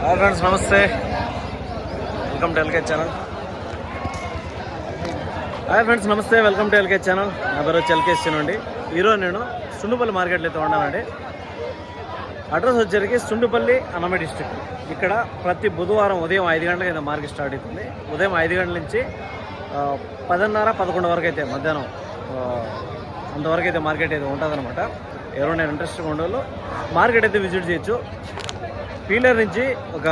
Hi friends, నమస్తే. Welcome to L K channel. Hi friends, నమస్తే. Welcome to L K channel. నా పేరు వచ్చి ఎల్కే అండి. ఈరోజు నేను సుండుపల్లి మార్కెట్లో అయితే ఉన్నానండి. అడ్రస్ వచ్చేసరికి సుండుపల్లి, అన్నమయ్య డిస్ట్రిక్ట్. ఇక్కడ ప్రతి బుధవారం ఉదయం 5 గంటలకు అయితే మార్కెట్ స్టార్ట్ అవుతుంది. ఉదయం 5 గంటల నుంచి 10:30, 11 వరకు అయితే మధ్యాహ్నం అంతవరకు అయితే మార్కెట్ అయితే ఉంటుంది అనమాట. ఎవరైనా ఇంట్రెస్ట్గా ఉండేవాళ్ళు మార్కెట్ అయితే విజిట్ చేయొచ్చు. పీలర్ నుంచి ఒక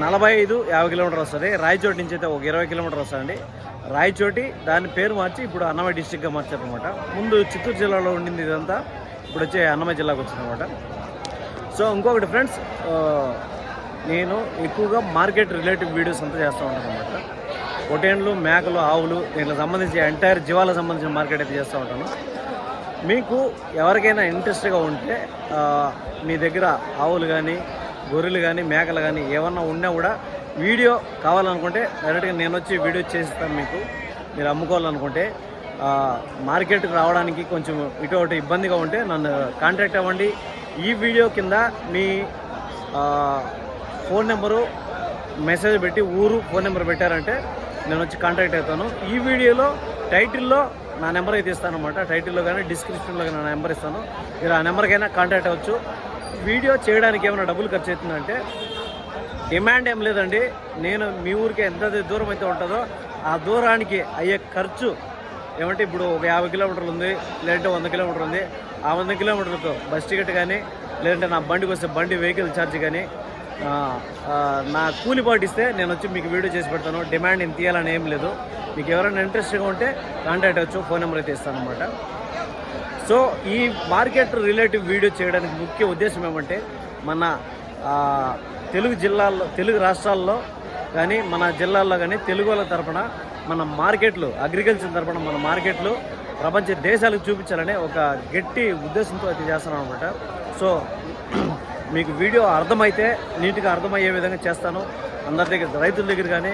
45-50 కిలోమీటర్ వస్తుంది. రాయచోటి నుంచి అయితే ఒక 20 కిలోమీటర్ వస్తుందండి. రాయచోటి దాని పేరు మార్చి ఇప్పుడు అన్నమయ్య డిస్ట్రిక్ట్గా మార్చారనమాట. ముందు చిత్తూరు జిల్లాలో ఉండింది ఇదంతా, ఇప్పుడు వచ్చే అన్నమయ్య జిల్లాకు వచ్చిందనమాట. సో ఇంకొకటి ఫ్రెండ్స్, నేను ఎక్కువగా మార్కెట్ రిలేటివ్ వీడియోస్ అంతా చేస్తూ ఉంటాను అనమాట. పొటేన్లు, మేకలు, ఆవులు, దీనికి సంబంధించి ఎంటైర్ జీవాలకు సంబంధించిన మార్కెట్ అయితే చేస్తూ ఉంటాను. మీకు ఎవరికైనా ఇంట్రెస్ట్గా ఉంటే మీ దగ్గర ఆవులు కానీ, గొర్రెలు కానీ, మేకలు కానీ ఏమన్నా ఉన్నా కూడా వీడియో కావాలనుకుంటే డైరెక్ట్గా నేను వచ్చి వీడియో చేస్తాను. మీకు మీరు అమ్ముకోవాలనుకుంటే మార్కెట్కి రావడానికి కొంచెం ఇటు ఇబ్బందిగా ఉంటే నన్ను కాంటాక్ట్ అవ్వండి. ఈ వీడియో కింద మీ ఫోన్ నెంబరు మెసేజ్ పెట్టి ఊరు ఫోన్ నెంబర్ పెట్టారంటే నేను వచ్చి కాంటాక్ట్ అవుతాను. ఈ వీడియోలో టైటిల్లో నా నెంబర్ అయితే ఇస్తాను అనమాట. టైటిల్లో కానీ డిస్క్రిప్షన్లో కానీ నా నెంబర్ ఇస్తాను. మీరు ఆ నెంబర్కైనా కాంటాక్ట్ అవ్వచ్చు. వీడియో చేయడానికి ఏమైనా డబ్బులు ఖర్చు అవుతుందంటే డిమాండ్ ఏం లేదండి. నేను మీ ఊరికి ఎంత దూరం అయితే ఉంటుందో ఆ దూరానికి అయ్యే ఖర్చు ఏమంటే ఇప్పుడు ఒక 50 కిలోమీటర్లు ఉంది, లేదంటే 100 కిలోమీటర్ ఉంది. ఆ 100 కిలోమీటర్లకు బస్ టికెట్ కానీ, లేదంటే నా బండికి వస్తే బండి వెహికల్ ఛార్జ్ కానీ నా కూలి పాటిస్తే నేను వచ్చి మీకు వీడియో చేసి పెడతాను. డిమాండ్ ఇంత తీయాలని ఏం లేదు. మీకు ఎవరైనా ఇంట్రెస్ట్గా ఉంటే కాంటాక్ట్ అవ్వచ్చు. ఫోన్ నెంబర్ అయితే ఇస్తాను అనమాట. సో ఈ మార్కెట్ రిలేటివ్ వీడియో చేయడానికి ముఖ్య ఉద్దేశం ఏమంటే మన తెలుగు జిల్లాల్లో, తెలుగు రాష్ట్రాల్లో కానీ, మన జిల్లాల్లో కానీ తెలుగు వాళ్ళ తరపున మన మార్కెట్లు, అగ్రికల్చర్ తరపున మన మార్కెట్లు ప్రపంచ దేశాలకు చూపించాలనే ఒక గట్టి ఉద్దేశంతో అయితే చేస్తున్నాను అనమాట. సో మీకు వీడియో అర్థమైతే నీట్గా అర్థమయ్యే విధంగా చేస్తాను. అందరి దగ్గర, రైతుల దగ్గర కానీ,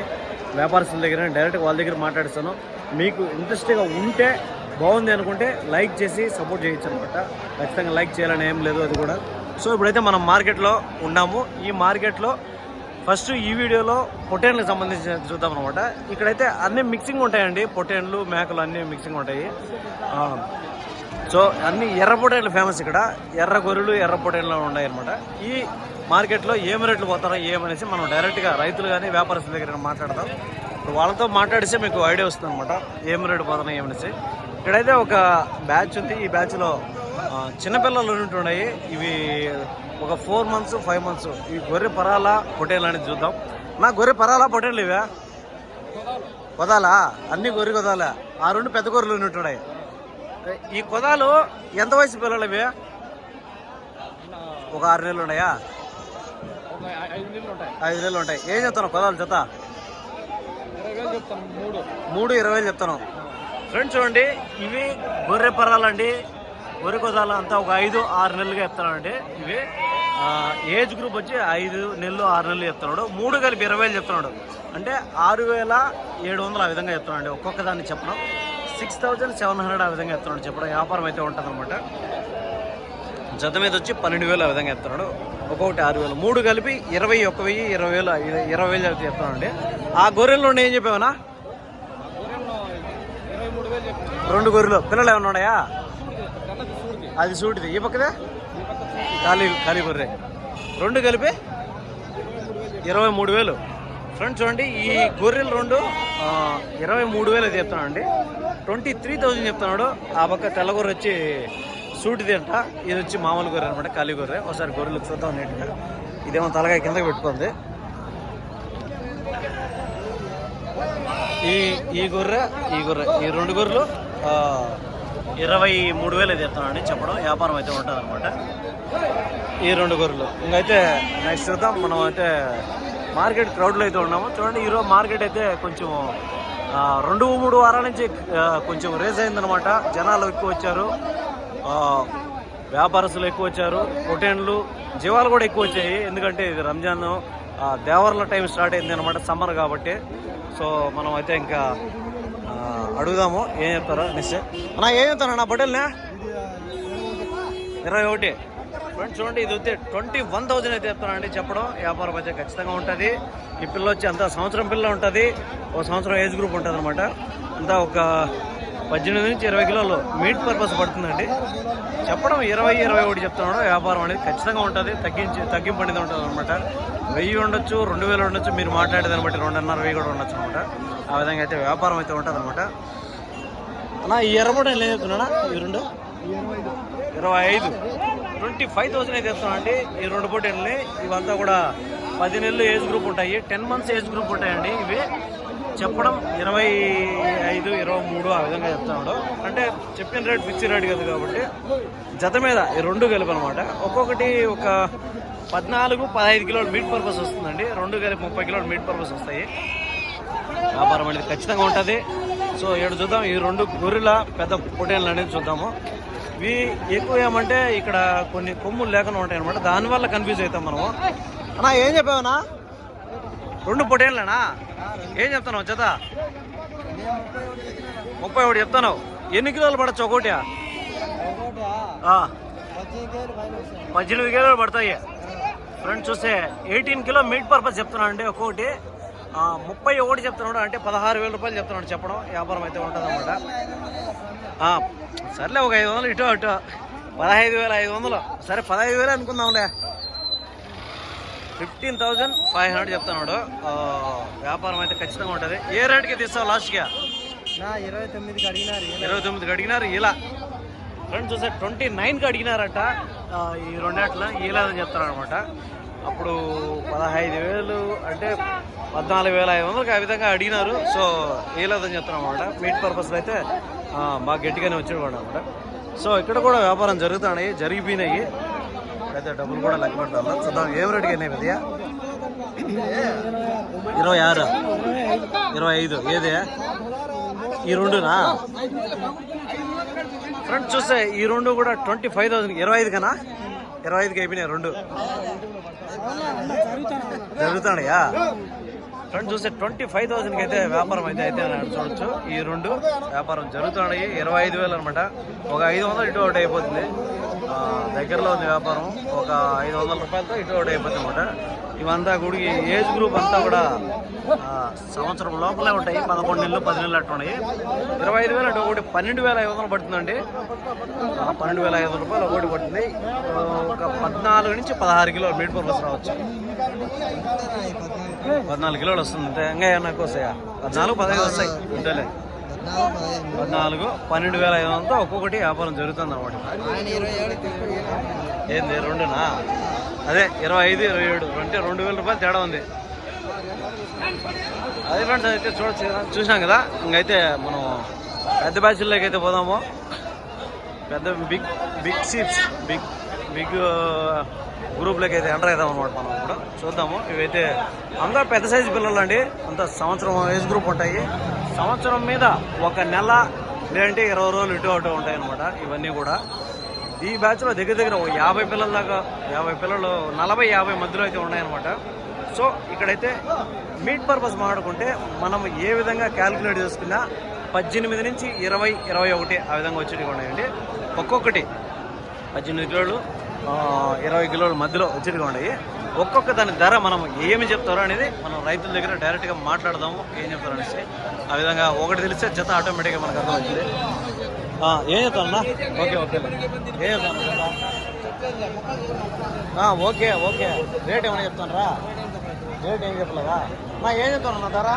వ్యాపారస్తుల దగ్గర కానీ డైరెక్ట్గా వాళ్ళ దగ్గర మాట్లాడిస్తాను. మీకు ఇంట్రెస్ట్గా ఉంటే, బాగుంది అనుకుంటే లైక్ చేసి సపోర్ట్ చేయొచ్చు అనమాట. ఖచ్చితంగా లైక్ చేయాలని ఏం లేదు అది కూడా. సో ఇప్పుడైతే మనం మార్కెట్లో ఉన్నాము. ఈ మార్కెట్లో ఫస్ట్ ఈ వీడియోలో పొటేన్లకు సంబంధించి చూద్దాం అనమాట. ఇక్కడైతే అన్నీ మిక్సింగ్ ఉంటాయండి. పొటేన్లు, మేకలు అన్నీ మిక్సింగ్ ఉంటాయి. సో అన్ని ఎర్ర పొటేన్లు ఫేమస్ ఇక్కడ. ఎర్ర గొర్రెలు, ఎర్ర పొటేన్లు ఉన్నాయి అనమాట. ఈ మార్కెట్లో ఏం రేట్లు పోతారో ఏమనేసి మనం డైరెక్ట్గా రైతులు కానీ, వ్యాపారస్తుల దగ్గర మాట్లాడదాం. ఇప్పుడు వాళ్ళతో మాట్లాడిస్తే మీకు ఐడియా వస్తుంది అనమాట, ఏం రేటు పోతున్నాయి ఏమనేసి. ఇక్కడైతే ఒక బ్యాచ్ ఉంది. ఈ బ్యాచ్లో చిన్నపిల్లలు ఉంటున్నాయి. ఇవి ఒక 4 months 5 months. ఈ గొర్రె పరాల పొటేన్లు అనేది చూద్దాం. నా గొర్రె పరాల పొటేన్లు ఇవే కొదాలా? అన్ని గొర్రె కొదాలా? ఆ 2 పెద్ద గొర్రెలు ఉంటున్నాయి. ఈ కొదాలు ఎంత వయసు పిల్లలు ఇవి? ఒక 6 నెలలు ఉన్నాయా? 5 నెలలు ఉంటాయి. ఏం చెప్తాను కొదాలు జత? 3,20,000 చెప్తాను. ఫ్రెండ్స్ చూడండి, ఇవి గొర్రె పరాలండి. గొర్రె కొదాలు అంతా ఒక 5-6 నెలలుగా చెప్తానండి. ఇవి ఏజ్ గ్రూప్ వచ్చి 5 నెలలు 6 నెలలు చెప్తున్నాడు. 3 కలిపి 20,000 చెప్తున్నాడు. అంటే 6,700 ఆ విధంగా చెప్తున్నాడు. ఒక్కొక్క దాన్ని చెప్పడం 6,700 ఆ విధంగా చెప్తున్నాడు. చెప్పడం వ్యాపారం అయితే ఉంటుంది అనమాట. జత మీద వచ్చి 12,000 ఆ విధంగా చెప్తున్నాడు. ఒక్కొక్కటి 6,000. 3 కలిపి 21,000, 20,000 అయితే చెప్తున్నాడు అండి. ఆ గొర్రెల్లో ఏం చెప్పావనా? 2 గొర్రెలు పిల్లలు ఏమన్నా ఉన్నాయా? అది సూటిది. ఈ పక్కదే ఖాళీ గొర్రె. 2 కలిపి 23,000. ఫ్రెండ్స్ చూడండి, ఈ గొర్రెలు 2 23,000 అయితే చెప్తున్నాడు అండి. 23,000 చెప్తున్నాడు. ఆ పక్క తెల్ల గొర్రె వచ్చి సూటిది అంట. ఇది వచ్చి మామూలు గొర్రె అనమాట, ఖాళీ గొర్రె. ఒకసారి గొర్రెలు చూద్దాం నీట్గా. ఇదేమో తలకాయ కిందకి పెట్టుకుంది. ఈ గొర్రె ఈ 2 గొర్రెలు 23,000 అయితే చెప్తానండి. చెప్పడం వ్యాపారం అయితే ఉంటుంది అనమాట. ఈ 2 గొర్రెలు. ఇంకైతే నెక్స్ట్ చూద్దాం. మనం అయితే మార్కెట్ క్రౌడ్లో అయితే ఉన్నాము. చూడండి, ఈరోజు మార్కెట్ అయితే కొంచెం 2-3 వారాల నుంచి కొంచెం రేస్ అయిందనమాట. జనాలు ఎక్కువ వచ్చారు, వ్యాపారస్తులు ఎక్కువ వచ్చారు, పొటేన్లు, జీవాలు కూడా ఎక్కువ వచ్చాయి. ఎందుకంటే ఇది రంజాన్ దేవర్ల టైం స్టార్ట్ అయింది అనమాట, సమ్మర్ కాబట్టి. సో మనం అయితే ఇంకా అడుగుదాము ఏం చెప్తారో నిశ్చయం. అన్నా ఏం చెప్తాను నా పొటేల్నే? 21. ఫ్రెండ్స్ చూడండి, ఇది వచ్చి 21,000 అయితే చెప్తానండి. చెప్పడం వ్యాపారం అయితే ఖచ్చితంగా ఉంటుంది. ఈ పిల్ల వచ్చి అంతా సంవత్సరం పిల్ల ఉంటుంది, ఒక సంవత్సరం ఏజ్ గ్రూప్ ఉంటుంది అనమాట. అంతా ఒక 18 నుంచి 20 కిలోలు మీట్ పర్పస్ పడుతుందండి. చెప్పడం 20-21 చెప్తున్నాడు. వ్యాపారం అనేది ఖచ్చితంగా ఉంటుంది, తగ్గింపు అనేది ఉంటుంది అనమాట. 1000 ఉండొచ్చు, 2000 ఉండొచ్చు, మీరు మాట్లాడేదాన్ని బట్టి 2,500 కూడా ఉండొచ్చు అనమాట. ఆ విధంగా అయితే వ్యాపారం అయితే ఉంటుంది అనమాట. అన్నా ఈ ఎర్రబొట్ట ఏం చెప్తున్నా? ఈ రెండు 25 25,000 అయితే చెప్తున్నా అండి. ఈ 2 పొట్టేళ్ళని ఇవంతా కూడా 10 నెలలు ఏజ్ గ్రూప్ ఉంటాయి, 10 మంత్స్ ఏజ్ గ్రూప్ ఉంటాయండి. ఇవి చెప్పడం 25, 23 ఆ విధంగా చెప్తున్నాడు. అంటే చెప్పిన రేట్ ఫిక్స్డ్ రేట్ కదా కాబట్టి జత మీద ఈ 2 కలిపి అనమాట. ఒక్కొక్కటి ఒక 14-15 కిలోలు మీట్ పర్పస్ వస్తుందండి. 2 కలిపి 30 కిలోలు మీట్ పర్పస్ వస్తాయి. వ్యాపారం అనేది ఖచ్చితంగా ఉంటుంది. సో ఏడు చూద్దాం, ఈ 2 గొర్రెల పెద్ద పొటేన్లు అనేది చూద్దాము. ఇవి ఎక్కువ ఏమంటే ఇక్కడ కొన్ని కొమ్ములు లేకుండా ఉంటాయి అనమాట, దానివల్ల కన్ఫ్యూజ్ అవుతాం మనము. అన్నా ఏం చెప్పావనా? 2 పొటేన్లేనా? ఏం చెప్తున్నావు జత? 31 చెప్తాను. ఎన్ని కిలోలు పడచ్చు ఒకటి? 18 కిలోలు పడతాయి. ఫ్రెండ్స్ చూస్తే 18 కిలో మీట్ పర్పస్ చెప్తున్నాను అండి. ఒక్కొక్కటి 31 చెప్తున్నాడు, అంటే 16,000 రూపాయలు చెప్తున్నాడు. చెప్పడం వ్యాపారం అయితే ఉంటుంది అనమాట. సర్లే ఒక 500 ఇటు అటు 15,500. సరే 15,000 అనుకుందాంలే. 15,500 చెప్తున్నాడు. వ్యాపారం అయితే ఖచ్చితంగా ఉంటుంది. ఏ రేట్కి తీస్తావు లాస్ట్గా? 29కి అడిగినారు. ఇలా ఫ్రెండ్స్ చూస్తే 29కి అడిగినారట. ఈ 2 ఏట్ల ఈలేదని చెప్తారు అనమాట. అప్పుడు 15,000 అంటే 14,500కి ఆ విధంగా అడిగినారు. సో ఈలేదని చెప్తున్నాం అనమాట. మీట్ పర్పస్లో అయితే బాగా గట్టిగానే వచ్చాడు కూడా అనమాట. సో ఇక్కడ కూడా వ్యాపారం జరిగిపోయినాయి. అయితే డబ్బులు కూడా లెక్క పెడతాను. చూద్దాం ఏం రేటుకి అయినాయి పెద్దయా? 26, 25. ఏదే ఈ 2నా? ఫ్రెండ్స్ చూస్తే ఈ 2 కూడా 25,000, 25 కన్నా 25కి అయిపోయినాయి 2. జరుగుతాయా? ఫ్రెండ్స్ చూస్తే 25,000కి అయితే వ్యాపారం అయితే చూడొచ్చు. ఈ 2 వ్యాపారం జరుగుతున్నాయి. 25,000 అనమాట. ఒక 500 ఇటు ఒకటి అయిపోతుంది. దగ్గరలో ఉంది వ్యాపారం. ఒక 500 రూపాయలతో ఇటు ఒకటి అయిపోతుంది అనమాట. ఇవంతా గుడికి ఏజ్ గ్రూప్ అంతా కూడా సంవత్సరం లోపలే ఉంటాయి. 11 నెలలు 10 నెలలు అట్లా ఉన్నాయి. 25,000 అంటే ఒకటి 12,500 పడుతుందండి. 12,500 రూపాయలు ఒకటి పడుతుంది. ఒక 14 నుంచి 16 కిలోలు మీట్ పర్పస్ రావచ్చు. 14 కిలోలు వస్తుంది అంతే. ఇంకా ఏమన్నా వస్తాయా? 14, 15 వస్తాయి అంతేలే. 14, 12,500తో ఒక్కొక్కటి వ్యాపారం జరుగుతుంది అనమాట. ఏంది 2నా? అదే 25, 27 అంటే 2,000 రూపాయలు తేడా ఉంది. అదే ఫ్రెండ్స్ అయితే చూసాం కదా. ఇంకైతే మనం పెద్ద బ్యాచ్ల్లోకి అయితే పోదాము. పెద్ద బిగ్ సీట్స్ బిగ్ గ్రూప్లోకి అయితే ఎంటర్ అవుతాం అనమాట. మనం ఇప్పుడు చూద్దాము. ఇవైతే అంతా పెద్ద సైజు పిల్లలు అండి. అంతా సంవత్సరం ఏజ్ గ్రూప్ ఉంటాయి. సంవత్సరం మీద 1 నెల లేదంటే 20 రోజులు ఇటు అటు ఉంటాయి అనమాట. ఇవన్నీ కూడా ఈ బ్యాచ్లో దగ్గర 50 పిల్లల దాకా, 50 పిల్లలు 40-50 మధ్యలో అయితే ఉన్నాయన్నమాట. సో ఇక్కడైతే మీట్ పర్పస్ మాట్లాడుకుంటే మనం ఏ విధంగా క్యాల్కులేట్ చేసుకున్నా 18 నుంచి 20, 21 ఆ విధంగా వచ్చేటివి ఉన్నాయండి. ఒక్కొక్కటి 18 కిలోలు 20 కిలోల మధ్యలో వచ్చేటివి ఉన్నాయి. ఒక్కొక్క దాని ధర మనం ఏమి చెప్తారో అనేది మనం రైతుల దగ్గర డైరెక్ట్గా మాట్లాడదాము. ఏం చెప్తారు అనేసి ఆ విధంగా ఒకటి తెలిస్తే జత ఆటోమేటిక్గా మనకు అర్థమవుతుంది. ఏం చెప్తానన్నా? ఓకే ఏం చెప్తాను? ఓకే రేట్ ఏమైనా చెప్తాను రా? రేట్ ఏం చెప్పలేదా? ఏం చెప్తాను ధర?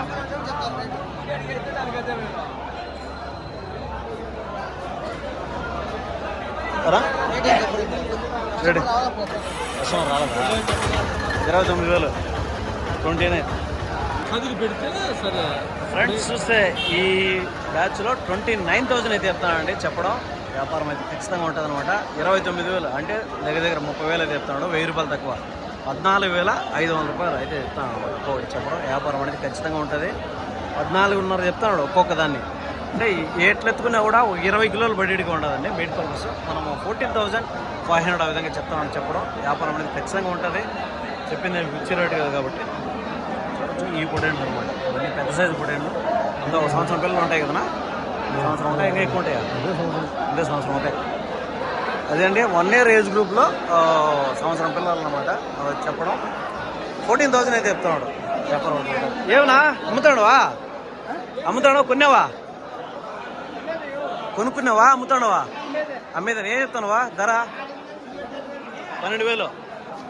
రేట్ రాలేదా? 29,000, 29. ఫ్రెండ్స్ చూస్తే ఈ బ్యాచ్లో 29,000 అయితే చెప్తానండి. చెప్పడం వ్యాపారం అయితే ఖచ్చితంగా ఉంటుంది అనమాట. 29,000 అంటే దగ్గర 30,000 అయితే చెప్తున్నాడు. 1,000 రూపాయలు తక్కువ. 14,500 రూపాయలు అయితే చెప్తాను అనమాట. ఒక్కొక్కటి చెప్పడం వ్యాపారం అనేది ఖచ్చితంగా ఉంటుంది. 14,500 చెప్తున్నాడు ఒక్కొక్క దాన్ని. అంటే ఎట్లు ఎత్తుకున్నా కూడా 20 కిలోలు బడ్డీగా ఉండదండి మీట్ పర్పస్. మనము 14,500 ఆ విధంగా చెప్తామని చెప్పడం వ్యాపారం అనేది ఖచ్చితంగా ఉంటుంది. చెప్పింది ఫిక్స్డ్ రేట్ కదా కాబట్టి ఈ పొటేన్లు అనమాట. ఇవన్నీ పెద్ద సైజు పొటేన్లు. అంతా ఒక సంవత్సరం పిల్లలు ఉంటాయి కదా. సంవత్సరం ఉంటాయి, ఇంకా ఎక్కువ ఉంటాయి. ఇదే సంవత్సరం ఉంటాయి. అదే అండి 1 year ఏజ్ గ్రూప్లో సంవత్సరం పిల్లలు అనమాట చెప్పడం. 14,000 అయితే చెప్తున్నాడు చెప్పడం. ఏమన్నా అమ్ముతాడు కొనుక్కున్నావా అమ్ముతాడవా? అమ్మేదని ఏం చెప్తానువా ధర? 12,000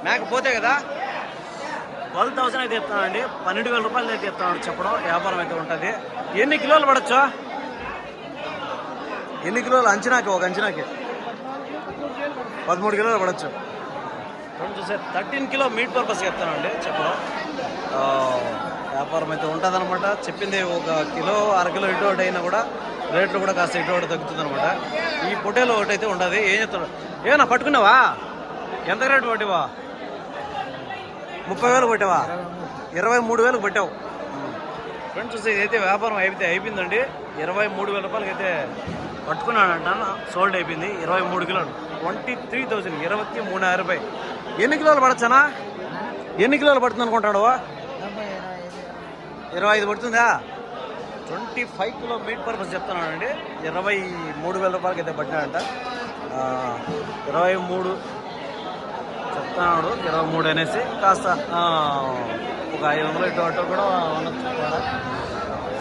మేక పోతే కదా. 12,000 అయితే చెప్తానండి. 12,000 రూపాయలు అయితే చెప్తాను చెప్పడం. వ్యాపారం అయితే ఉంటుంది. ఎన్ని కిలోలు పడచ్చు? ఎన్ని కిలోలు అంచనాకి? ఒక అంచనాకి 13 కిలోలు పడచ్చు. చూసే 13 కిలో మీట్ పర్పస్ చెప్తానండి చెప్పడం. వ్యాపారం అయితే ఉంటుంది అనమాట. చెప్పింది 1 కిలో 1/2 కిలో ఇటు ఒకటి అయినా కూడా రేట్లు కూడా కాస్త ఇటు ఒకటి తగ్గుతుంది అనమాట. ఈ పొట్టేలు ఒకటి అయితే ఉంటుంది. ఏం చెప్తాడు? ఏమన్నా పట్టుకున్నావా? ఎంత రేటు పట్టివా? 30,000 పట్టావా? 23,000 పట్టావు. ఫ్రెండ్స్ చూస్తే ఇదైతే వ్యాపారం అయిపోయిందండి. 23,000 రూపాయలకి అయితే పట్టుకున్నాడంట. సోల్డ్ అయిపోయింది. 23 కిలోలు 23,000 23,000. ఎన్ని కిలోలు పడచ్చానా? ఎన్ని కిలోలు పడుతుంది అనుకుంటాడు? 25 పడుతుందా? 25 కిలో మీట్ పర్పస్ చెప్తున్నానండి. 23,000 రూపాయలకి అయితే పట్టినాడంట. 23 చెప్తున్నాడు. 23 అనేసి కాస్త ఒక 500 ఇటు అటు కూడా ఉండొచ్చు.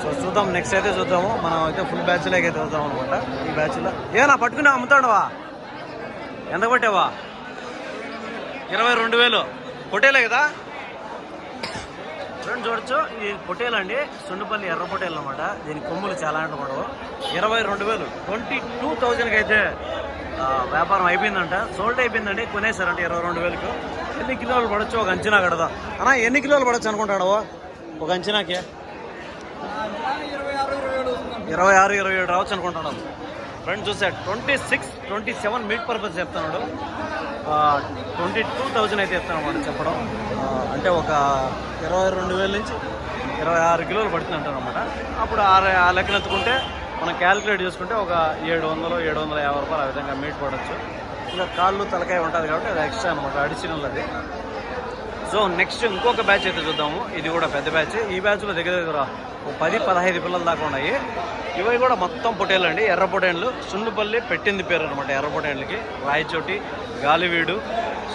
సో చూద్దాం, నెక్స్ట్ అయితే చూద్దాము. మనం అయితే ఫుల్ బ్యాచ్లోకి అయితే వద్దాం అనమాట. ఈ బ్యాచ్లో ఏనా పట్టుకున్నా అమ్ముతాడవా? ఎంత పట్టావా? 22,000 పొట్టేలే కదా ఫ్రెండ్స్. చూడొచ్చు ఈ పొట్టేలు అండి. సుండుపల్లి ఎర్ర పొట్టేలు అనమాట. దీని కొమ్ములు చాలా అంటే పడవు. 22,000 22,000కి అయితే వ్యాపారం అయిపోయిందంట. సోల్డ్ అయిపోయిందండి. కొనేసారంట 22,000కు. ఎన్ని కిలోలు పడచ్చు? ఒక అంచనా కడదా అన్నా? ఎన్ని కిలోలు పడచ్చు అనుకుంటాడు ఒక అంచనాకి? 26-27 రావచ్చు అనుకుంటున్నాడు ఫ్రెండ్స్. చూసా 26-27 మీట్ పర్పస్ చెప్తున్నాడు. 22,000 అయితే చెప్తాను అన్నమాట చెప్పడం. అంటే ఒక 22,000 నుంచి 26 కిలోలు పడుతుంది అంటారు అనమాట. అప్పుడు ఆ లెక్కన ఎత్తుకుంటే మనం క్యాలిక్యులేట్ చేసుకుంటే ఒక 700-750 రూపాయలు ఆ విధంగా మీట్ పడవచ్చు. ఇంకా కాళ్ళు తలకాయ ఉంటుంది కాబట్టి అది ఎక్స్ట్రా అనమాట, అడిషనల్ అది. సో నెక్స్ట్ ఇంకొక బ్యాచ్ అయితే చూద్దాము. ఇది కూడా పెద్ద బ్యాచ్. ఈ బ్యాచ్లో దగ్గర 10-15 పిల్లలు దాకా ఉన్నాయి. ఇవి కూడా మొత్తం పొటేళ్ళు అండి. ఎర్ర పొటేళ్ళు. సుండుపల్లి పెట్టింది పేరు అనమాట ఎర్ర పొటేళ్ళకి. రాయచోటి, గాలివీడు,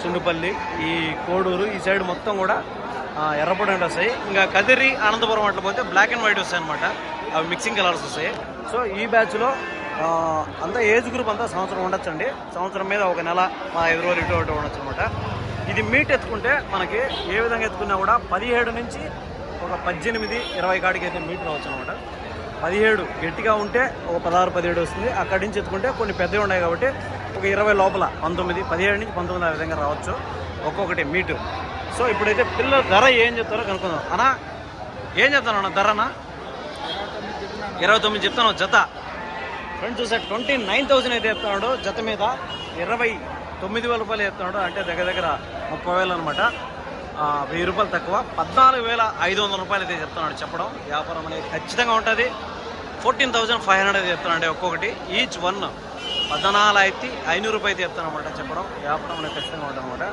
సుండుపల్లి, ఈ కోడూరు ఈ సైడ్ మొత్తం కూడా ఎర్ర పొటేళ్ళు వస్తాయి. ఇంకా కదిరి, అనంతపురం అట్లా పోతే బ్లాక్ అండ్ వైట్ వస్తాయి అనమాట. అవి మిక్సింగ్ కలర్స్ వస్తాయి. సో ఈ బ్యాచ్లో అంతా ఏజ్ గ్రూప్ అంతా సంవత్సరం ఉండొచ్చండి. సంవత్సరం మీద ఒక నెల 5 రోజులు ఇటు ఒకటి ఉండొచ్చు అనమాట. ఇది మీట్ ఎత్తుకుంటే మనకి ఏ విధంగా ఎత్తుకున్నా కూడా 17 నుంచి ఒక 18-20 కాడికి అయితే మీట్ రావచ్చు అనమాట. 17 గట్టిగా ఉంటే ఒక 16-17 వస్తుంది. అక్కడి నుంచి ఎత్తుకుంటే కొన్ని పెద్దవి ఉన్నాయి కాబట్టి ఒక 20 లోపల 19, 17 నుంచి 19 ఆ విధంగా రావచ్చు ఒక్కొక్కటి మీటు. సో ఇప్పుడైతే పిల్లల ధర ఏం చెప్తారో కనుక్కుందాం. అన్నా ఏం చెప్తాను అన్న ధర? అన్న 29 చెప్తాను జత. ఫ్రెండ్స్ చూసా 29,000 అయితే చెప్తున్నాడు జత మీద. 29,000 రూపాయలు చెప్తున్నాడు. అంటే దగ్గర దగ్గర 30,000 అనమాట. 1,000 రూపాయలు తక్కువ. 14,500 రూపాయలు అయితే చెప్తున్నాడు చెప్పడం. వ్యాపారం అనేది ఖచ్చితంగా ఉంటుంది. 14,500 అయితే చెప్తున్నాడు ఒక్కొక్కటి. ఈచ్ వన్ 14,500 రూపాయలు అయితే చెప్తాను అనమాట చెప్పడం. వ్యాపారం అనేది ఖచ్చితంగా ఉంటుంది అనమాట.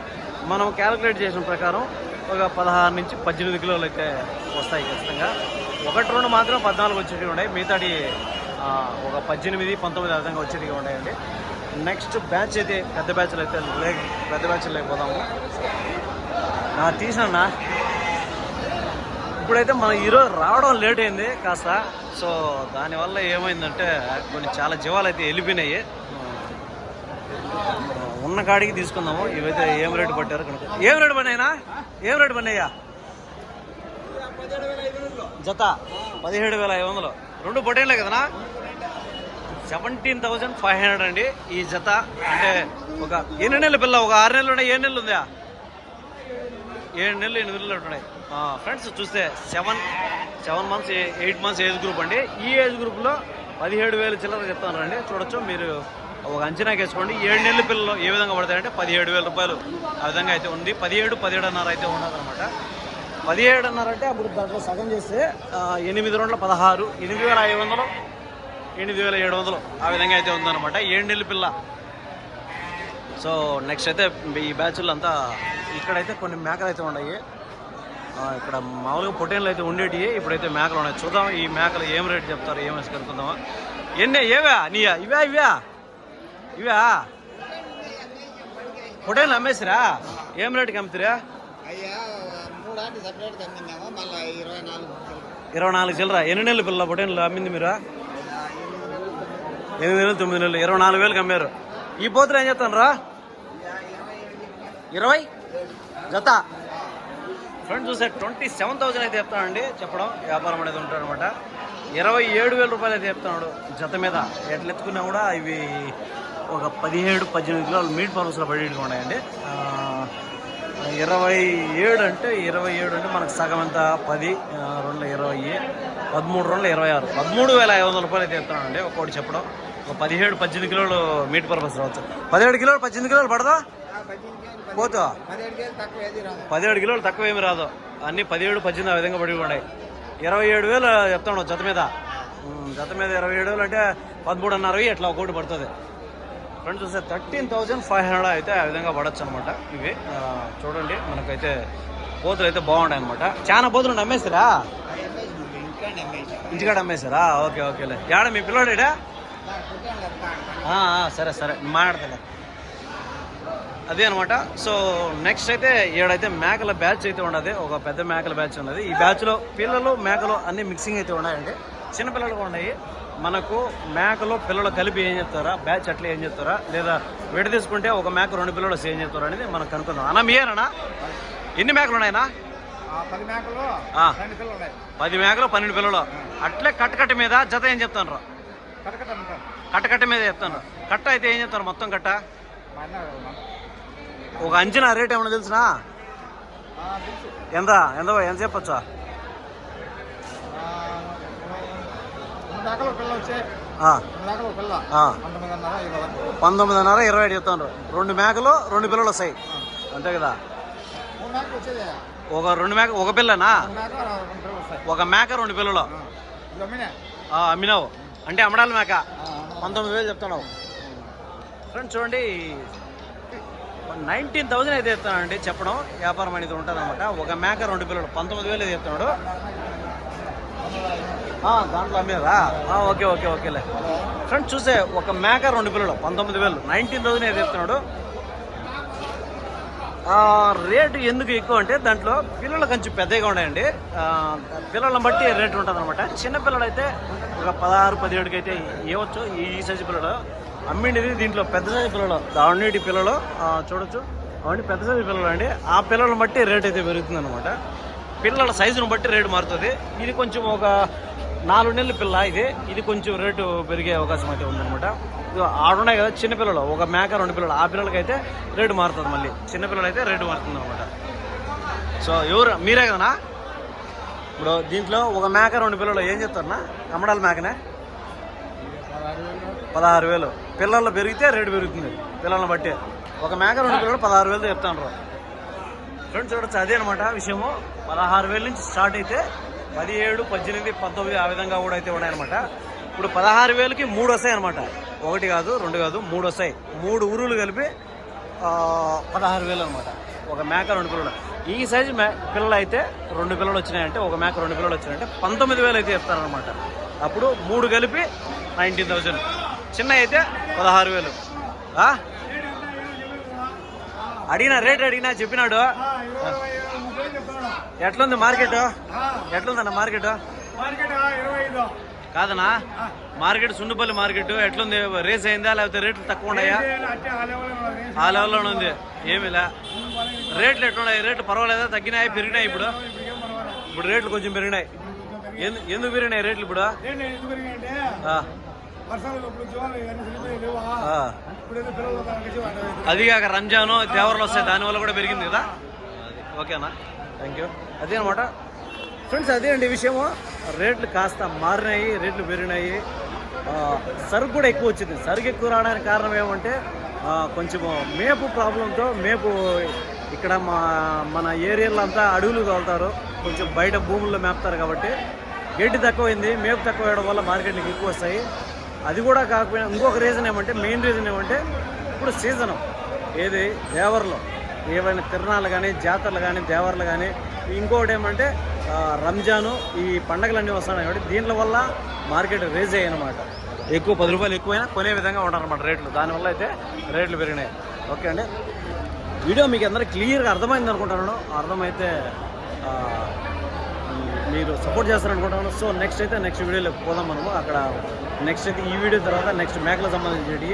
మనం క్యాలిక్యులేట్ చేసిన ప్రకారం ఒక 16 నుంచి 18 కిలోలు అయితే వస్తాయి ఖచ్చితంగా. 1-2 మాత్రం 14 వచ్చేటివి ఉన్నాయి. మిగతాటి ఒక 18-19 ఆ విధంగా వచ్చేటివి ఉన్నాయండి. నెక్స్ట్ బ్యాచ్ అయితే పెద్ద బ్యాచ్లు అయితే పెద్ద బ్యాచ్లు లేకపోదాము. తీసానా ఇప్పుడైతే మనం ఈరోజు రావడం లేట్ అయింది కాస్త. సో దానివల్ల ఏమైందంటే కొన్ని చాలా జీవాలు అయితే వెళ్ళిపోయినాయి. ఉన్న కాడికి తీసుకుందాము. ఇవైతే ఏం రేటు పట్టారు కనుక. ఏం రేటు పడినాయినా? ఏం రేటు పడినాయా? జత 17,500. 2 పొటేళ్ళే కదనా? 17,500 అండి ఈ జత. అంటే ఒక 8 నెలల పిల్ల. ఒక 6 నెలలు ఉన్నాయి. 7 నెలలు ఉందా? 7 నెలలు 8 నెలలు ఉంటున్నాయి ఫ్రెండ్స్. చూస్తే 7 మంత్స్ 8 మంత్స్ ఏజ్ గ్రూప్ అండి. ఈ ఏజ్ గ్రూప్లో 17,000 చిల్లర చెప్తానండి. చూడొచ్చు మీరు. ఒక అంచనాకి వేసుకోండి. 7 నెలల పిల్లలు ఏ విధంగా పడతాయంటే 17,000 రూపాయలు ఆ విధంగా అయితే ఉంది. 17-17.5 అయితే ఉన్నదన్నమాట. 17.5 అంటే అప్పుడు దాంట్లో సగం చేస్తే 8 2 16, 8,500, 8,700 ఆ విధంగా అయితే ఉందన్నమాట 7 నెలల పిల్ల. సో నెక్స్ట్ అయితే ఈ బ్యాచ్లు అంతా ఇక్కడైతే కొన్ని మేకలు అయితే ఉన్నాయి. ఇక్కడ మామూలుగా పొట్టేళ్ళు అయితే ఉండేటివి. ఇప్పుడైతే మేకలు ఉన్నాయి. చూద్దాం ఈ మేకలు ఏం రేటు చెప్తారు, ఏం వేసి కనుక్కుందామా. ఏవా నీయా? ఇవా పొటేన్లు అమ్మేసిరా? ఏం రేటుకి అమ్ముతురా? అయ్యా 3 ఆటి సపరేట్ అమ్మినాము, మళ్ళీ 24 చిల్లర. ఎన్ని నెలలు పిల్ల పొటేన్లు అమ్మింది మీరు? 8 నెలలు 9 నెలలు 24,000కి అమ్మారు. ఈ పోతులు ఏం చెప్తాను రా? 20 జత. ఫ్రెండ్స్ చూసే 27,000 అయితే చెప్తానండి. చెప్పడం వ్యాపారం అనేది ఉంటాడనమాట. 27,000 రూపాయలు అయితే చెప్తున్నాడు జత మీద. ఎట్లా ఎత్తుకున్నా కూడా ఇవి ఒక 17-18 కిలోలు మీట్ పర్వస్లో పడి ఉన్నాయండి. 27 అంటే మనకు సగం ఎంత 10 2 20 13 2 26 13,500 రూపాయలు అయితే చెప్తానండి ఒక్కొక్కటి చెప్పడం. ఒక 17-18 కిలోలు మీట్ పర్పస్ రావచ్చు. 17 కిలోలు 18 కిలోలు పడదా పోతా? 17 కిలోలు తక్కువ ఏమి రాదు. అన్ని 17-18 ఆ విధంగా పడి ఉన్నాయి. 27,000 చెప్తాను జత మీద. జత మీద 27,000 అంటే 13,500 ఎట్లా ఒక్కొక్కటి పడుతుంది. ఫ్రెండ్స్ చూస్తే 13,500 అయితే ఆ విధంగా పడచ్చు అనమాట. ఇవి చూడండి మనకైతే పోతులు అయితే బాగుంటాయి అనమాట. చాలా పోతులు అమ్మేస్తారా? ఇంటికాడ అమ్మేశారా? ఓకే ఓకేలే. ఏడా మీ పిల్లోడా? సరే మాట్లాడతలే. అదే అనమాట. సో నెక్స్ట్ అయితే ఏడైతే మేకల బ్యాచ్ అయితే ఉన్నది. ఒక పెద్ద మేకల బ్యాచ్ ఉన్నది. ఈ బ్యాచ్లో పిల్లలు మేకలు అన్ని మిక్సింగ్ అయితే ఉన్నాయండి. చిన్నపిల్లలు ఉన్నాయి. మనకు మేకలు పిల్లలు కలిపి ఏం చెప్తారా, బ్యాచ్ అట్లా ఏం చెప్తారా, లేదా విడ తీసుకుంటే ఒక మేక 2 పిల్లలు ఏం చెప్తారా అనేది మనం కనుక్కుందాం. అన్న మీరేనా? ఎన్ని మేకలు ఉన్నాయన్నా? 10 మేకలు 10 మేకలు 12 పిల్లలు. అట్లే కట్టకట్ట మీద జత ఏం చెప్తాను? కట్టకట్ట మీద చెప్తాను. కట్ట అయితే ఏం చెప్తారు? మొత్తం కట్ట ఒక అంచనా రేట్ ఏమన్నా తెలుసునా? ఎంత చెప్పచ్చా? 19,500 20 చెప్తాను. 2 మేకలు 2 పిల్లలు వస్తాయి అంతే కదా? ఒక 2 మేక ఒక పిల్లనా? ఒక మేక 2 పిల్లలు అమ్మినావు అంటే అమ్మడాల మేక 19,000 చెప్తాను. ఫ్రెండ్స్ చూడండి 19,000 అయితే చెప్తానండి. చెప్పడం వ్యాపారం అనేది ఉంటుంది అనమాట. ఒక మేక 2 పిల్లలు 19,000 అయితే చెప్తున్నాడు. దాంట్లో అమ్మేదా? ఓకేలే. ఫ్రెండ్స్ చూసే ఒక మేక 2 పిల్లలు 19,000 19,000 అయితే చెప్తున్నాడు. రేటు ఎందుకు ఎక్కువ అంటే దాంట్లో పిల్లలు కొంచెం పెద్దగా ఉన్నాయండి. పిల్లలను బట్టి రేటు ఉంటుంది అనమాట. చిన్నపిల్లలు అయితే ఒక 16-17కి అయితే ఇవ్వచ్చు. ఈ సైజు పిల్లలు అమ్మిండేది. దీంట్లో పెద్ద సైజు పిల్లలు అన్నిటి పిల్లలు చూడొచ్చు. అవన్నీ పెద్ద సైజు పిల్లలు అండి. ఆ పిల్లలను బట్టి రేట్ అయితే పెరుగుతుంది అనమాట. పిల్లల సైజును బట్టి రేటు మారుతుంది. ఇది కొంచెం ఒక 4 నెలల పిల్ల. ఇది కొంచెం రేటు పెరిగే అవకాశం అయితే ఉందన్నమాట. ఆడున్నాయి కదా చిన్నపిల్లలు, ఒక మేక 2 పిల్లలు. ఆ పిల్లలకి అయితే రేటు మారుతుంది. మళ్ళీ చిన్నపిల్లలు అయితే రేటు మారుతుంది అనమాట. సో మీరే కదనా? ఇప్పుడు దీంట్లో ఒక మేక 2 పిల్లలు ఏం చెప్తారన్నా? అమ్మడాల మేకనే 16,000. పిల్లలు పెరిగితే రేటు పెరుగుతుంది పిల్లలను బట్టి. ఒక మేక 2 పిల్లలు 16,000 చెప్తాను. ఫ్రెండ్స్ చూడొచ్చు అదే అనమాట విషయము. 16,000 నుంచి స్టార్ట్ అయితే 17, 18, 19 ఆ విధంగా కూడా అయితే ఉన్నాయన్నమాట. ఇప్పుడు 16,000కి 3 వస్తాయి అనమాట. 1 కాదు 2 కాదు 3 వస్తాయి. 3 ఊరులు కలిపి 16,000 అనమాట. ఒక మేక 2 పిల్లలు. ఈ సైజు పిల్లలు అయితే 2 పిల్లలు వచ్చినాయంటే, ఒక మేక 2 పిల్లలు వచ్చినాయంటే 19,000 అయితే చెప్తారనమాట. అప్పుడు 3 కలిపి 19,000. చిన్న అయితే 16,000. అడిగినా చెప్పినాడు. ఎట్లుంది మార్కెట్? ఎట్లుందన్న మార్కెట్? కాదనా మార్కెట్ సుండుపల్లి మార్కెట్ ఎట్లుంది? రేస్ అయిందా లేకపోతే రేట్లు తక్కువ ఉన్నాయా? ఆ లెవెల్లోనే ఉంది. ఏమిలా రేట్లు ఎట్లున్నాయి? రేట్లు పర్వాలేదా? తగ్గినాయి పెరిగినాయి? ఇప్పుడు రేట్లు కొంచెం పెరిగినాయి. ఎందుకు పెరిగినాయి రేట్లు ఇప్పుడు? అది కాక రంజాను దేవరలు వస్తాయి, దానివల్ల కూడా పెరిగింది కదా. ఓకేనా, థ్యాంక్ యూ. అదే అనమాట ఫ్రెండ్స్, అదే అండి విషయము. రేట్లు కాస్త మారినాయి, రేట్లు పెరిగినాయి. సరుకు కూడా ఎక్కువ వచ్చింది. సరుకు ఎక్కువ రావడానికి కారణం ఏమంటే కొంచెము మేపు ప్రాబ్లంతో. మేపు ఇక్కడ మన ఏరియాలో అంతా అడవులు తోలుతారు, కొంచెం బయట భూముల్లో మేపుతారు కాబట్టి గడ్డి తక్కువైంది. మేపు తక్కువ వేయడం వల్ల మార్కెట్కి ఎక్కువ వస్తాయి. అది కూడా కాకపోయినా ఇంకొక రీజన్ ఏమంటే, మెయిన్ రీజన్ ఏమంటే ఇప్పుడు సీజను ఏది దేవర్లో ఏవైనా తిరణాలు కానీ జాతరలు కానీ దేవర్లు కానీ, ఇంకొకటి ఏమంటే రంజాను, ఈ పండగలన్నీ వస్తున్నాయి కాబట్టి దీంట్లో వల్ల మార్కెట్ రేజ్ అయ్యాయి అనమాట. ఎక్కువ 10 రూపాయలు ఎక్కువైనా కొనే విధంగా ఉంటారన్నమాట రేట్లు. దానివల్ల అయితే రేట్లు పెరిగినాయి. ఓకే అండి. వీడియో మీకు అందరికీ క్లియర్గా అర్థమైంది అనుకుంటున్నాను. అర్థమైతే మీరు సపోర్ట్ చేస్తారనుకుంటున్నాను. సో నెక్స్ట్ వీడియోలో పోదాం మనము. అక్కడ నెక్స్ట్ అయితే ఈ వీడియో తర్వాత నెక్స్ట్ మేకలకు సంబంధించి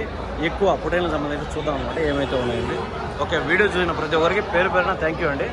ఎక్కువ పొటేళ్ళకి సంబంధించి చూద్దాం అనమాట ఏమైతే ఉన్నాయండి. ఓకే, వీడియో చూసిన ప్రతి ఒక్కరికి పేరు పేరున థ్యాంక్ యూ అండి.